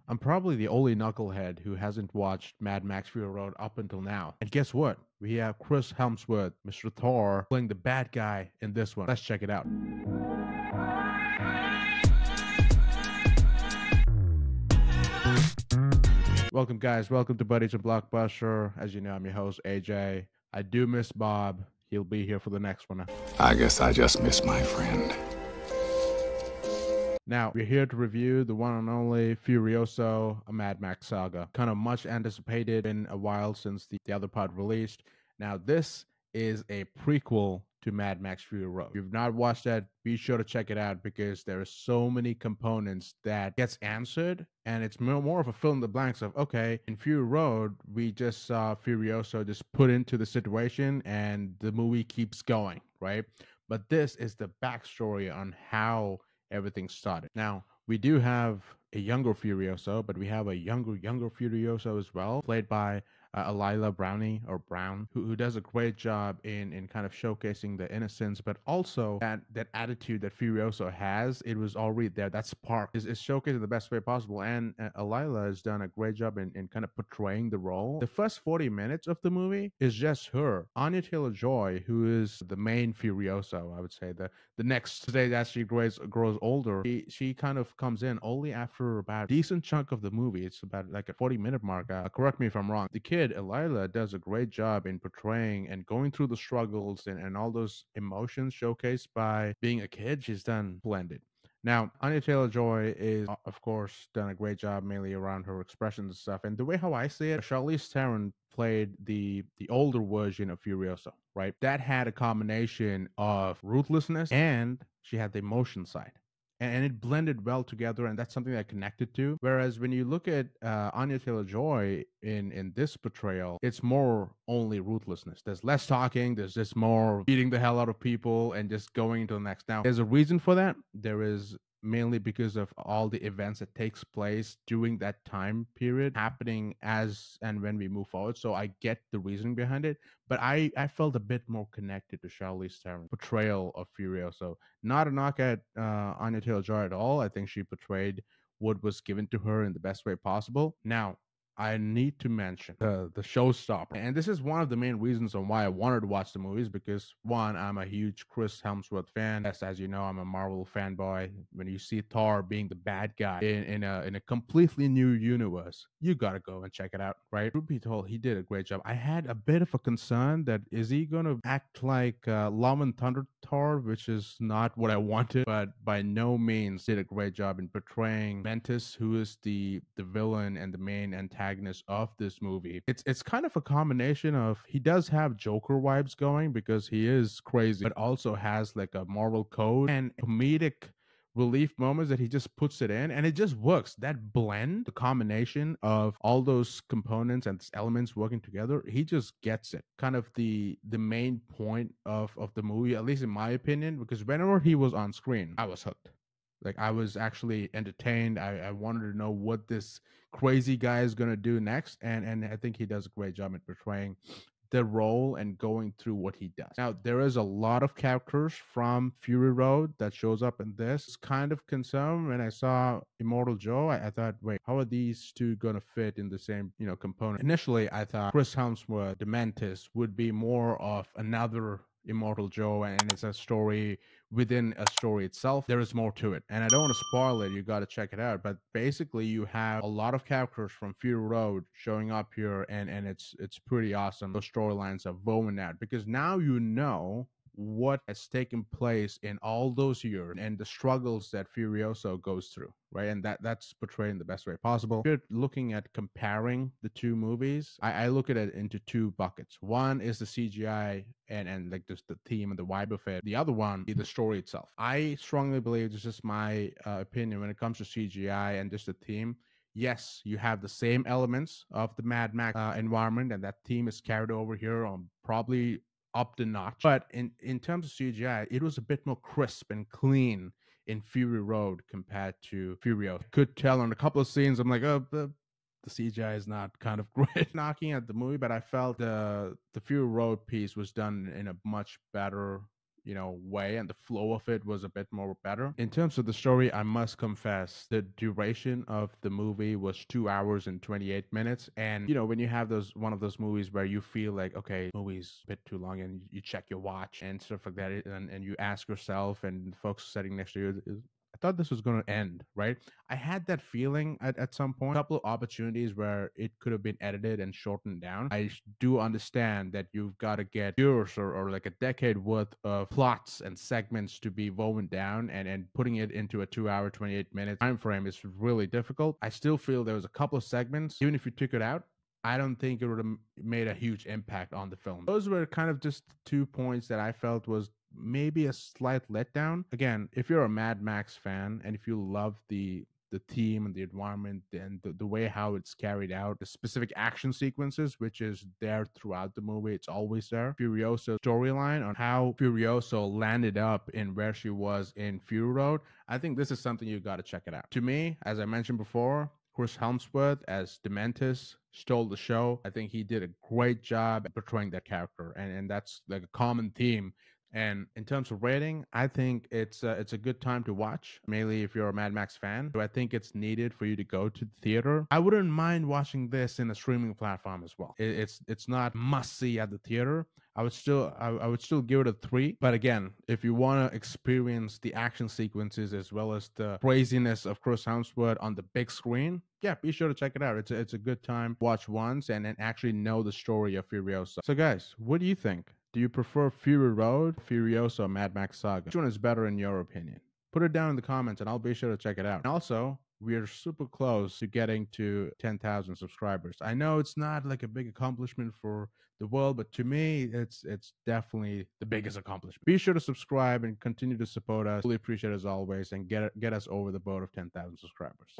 I'm probably the only knucklehead who hasn't watched Mad Max Fury Road up until now. And guess what? We have Chris Helmsworth, Mr. Thor, playing the bad guy in this one. Let's check it out. Welcome, guys. Welcome to Buddies and Blockbuster. As you know, I'm your host, AJ. I do miss Bob. He'll be here for the next one. I guess I just miss my friend. Now, we're here to review the one and only Furioso, a Mad Max Saga. Kind of much anticipated, been a while since the other part released. Now, this is a prequel to Mad Max Fury Road. If you've not watched that, be sure to check it out because there are so many components that gets answered, and it's more of a fill in the blanks of, okay, in Fury Road, we just saw Furioso just put into the situation and the movie keeps going, right? But this is the backstory on how everything started. Now, we do have a younger Furioso, but we have a younger Furioso as well, played by Alila Brown, who does a great job in kind of showcasing the innocence, but also that attitude that Furioso has. It was already there. That spark is showcased in the best way possible, and Alila has done a great job in kind of portraying the role. The first 40 minutes of the movie is just her. Anya Taylor-Joy, who is the main Furioso, I would say, the next stage as she grows older, she kind of comes in only after about a decent chunk of the movie. It's about like a 40-minute mark. Correct me if I'm wrong. The kid, Alila, does a great job in portraying and going through the struggles and all those emotions showcased by being a kid. She's done splendid. Now, Anya Taylor-Joy is, of course, done a great job mainly around her expressions and stuff. And the way how I see it, CharlizeTheron played the older version of Furiosa, right? That had a combination of ruthlessness and she had the emotion side. And it blended well together, and that's something that I connected to. Whereas when you look at Anya Taylor-Joy in this portrayal, it's more only ruthlessness. There's less talking. There's just more beating the hell out of people and just going to the next. Now, there's a reason for that. There is mainly because of all the events that takes place during that time period happening as and when we move forward. So I get the reason behind it, but I felt a bit more connected to CharlizeTheron's portrayal of Furioso. Not a knock at Anya Taylor-Joy at all. I think she portrayed what was given to her in the best way possible. Now, I need to mention the showstopper. And this is one of the main reasons on why I wanted to watch the movies because, one, I'm a huge Chris Hemsworth fan. As you know, I'm a Marvel fanboy. When you see Thor being the bad guy in a completely new universe, you gotta go and check it out, right? Truth be told, he did a great job. I had a bit of a concern that is he gonna act like Love and Thunder Thor, which is not what I wanted, but by no means did a great job in portraying Ventus, who is the villain and the main antagonist of this movie. It's kind of a combination of, he does have Joker vibes going because he is crazy, but also has like a moral code and comedic relief moments that he just puts it in, and it just works. That blend, the combination of all those components and elements working together, he just gets it. Kind of the main point of the movie, at least in my opinion, because whenever he was on screen, I was hooked. Like, I was actually entertained. I wanted to know what this crazy guy is going to do next. And I think he does a great job at portraying the role and going through what he does. Now, there is a lot of characters from Fury Road that shows up in this. It's kind of concerned when I saw Immortal Joe. I thought, wait, how are these two going to fit in the same, component? Initially, I thought Chris Helmsworth, Dementis, would be more of another Immortal Joe, and it's a story within a story itself. There is more to it, and I don't want to spoil it. You got to check it out. But basically, you have a lot of characters from Fury Road showing up here, and it's pretty awesome. Those storylines are woven out because now you know what has taken place in all those years and the struggles that Furioso goes through, right? And that's portrayed in the best way possible. If you're looking at comparing the two movies, I look at it into two buckets. One is the CGI and like just the theme and the vibe of it. The other one is the story itself. I strongly believe, this is my opinion, when it comes to CGI and just the theme, yes, you have the same elements of the Mad Max environment, and that theme is carried over here on probably up the notch. But in terms of CGI, it was a bit more crisp and clean in Fury Road compared to Furiosa. Could tell on a couple of scenes, I'm like, oh, the CGI is not kind of great knocking at the movie, but I felt the Fury Road piece was done in a much better way, and the flow of it was a bit more better. In terms of the story, I must confess the duration of the movie was 2 hours and 28 minutes. And when you have one of those movies where you feel like, okay, movie's a bit too long, and you check your watch and stuff like that, and you ask yourself and the folks sitting next to you, I thought this was going to end, right? I had that feeling at some point. A couple of opportunities where it could have been edited and shortened down. I do understand that you've got to get years or like a decade worth of plots and segments to be woven down, and putting it into a 2 hour, 28 minute time frame is really difficult. I still feel there was a couple of segments, even if you took it out, I don't think it would have made a huge impact on the film. Those were kind of just 2 points that I felt was maybe a slight letdown. Again, if you're a Mad Max fan and if you love the theme and the environment and the way how it's carried out, the specific action sequences, which is there throughout the movie, it's always there. Furiosa storyline on how Furioso landed up in where she was in Fury Road, I think this is something you got to check it out. To me, as I mentioned before, ChrisHemsworth as Dementis stole the show. I think he did a great job at portraying that character, and that's like a common theme. And in terms of rating, I think it's a good time to watch, mainly if you're a Mad Max fan. So I think it's needed for you to go to the theater. I wouldn't mind watching this in a streaming platform as well. It's not must see at the theater. I would still give it a 3. But again, if you want to experience the action sequences as well as the craziness of Chris Hemsworth on the big screen, yeah, be sure to check it out. It's a good time. Watch once and then actually know the story of Furiosa. So guys, what do you think? Do you prefer Fury Road, Furiosa, or Mad Max Saga? Which one is better in your opinion? Put it down in the comments and I'll be sure to check it out. And also, we're super close to getting to 10,000 subscribers. I know it's not like a big accomplishment for the world, but to me, it's definitely the biggest accomplishment. Be sure to subscribe and continue to support us. Really appreciate it as always, and get us over the boat of 10,000 subscribers.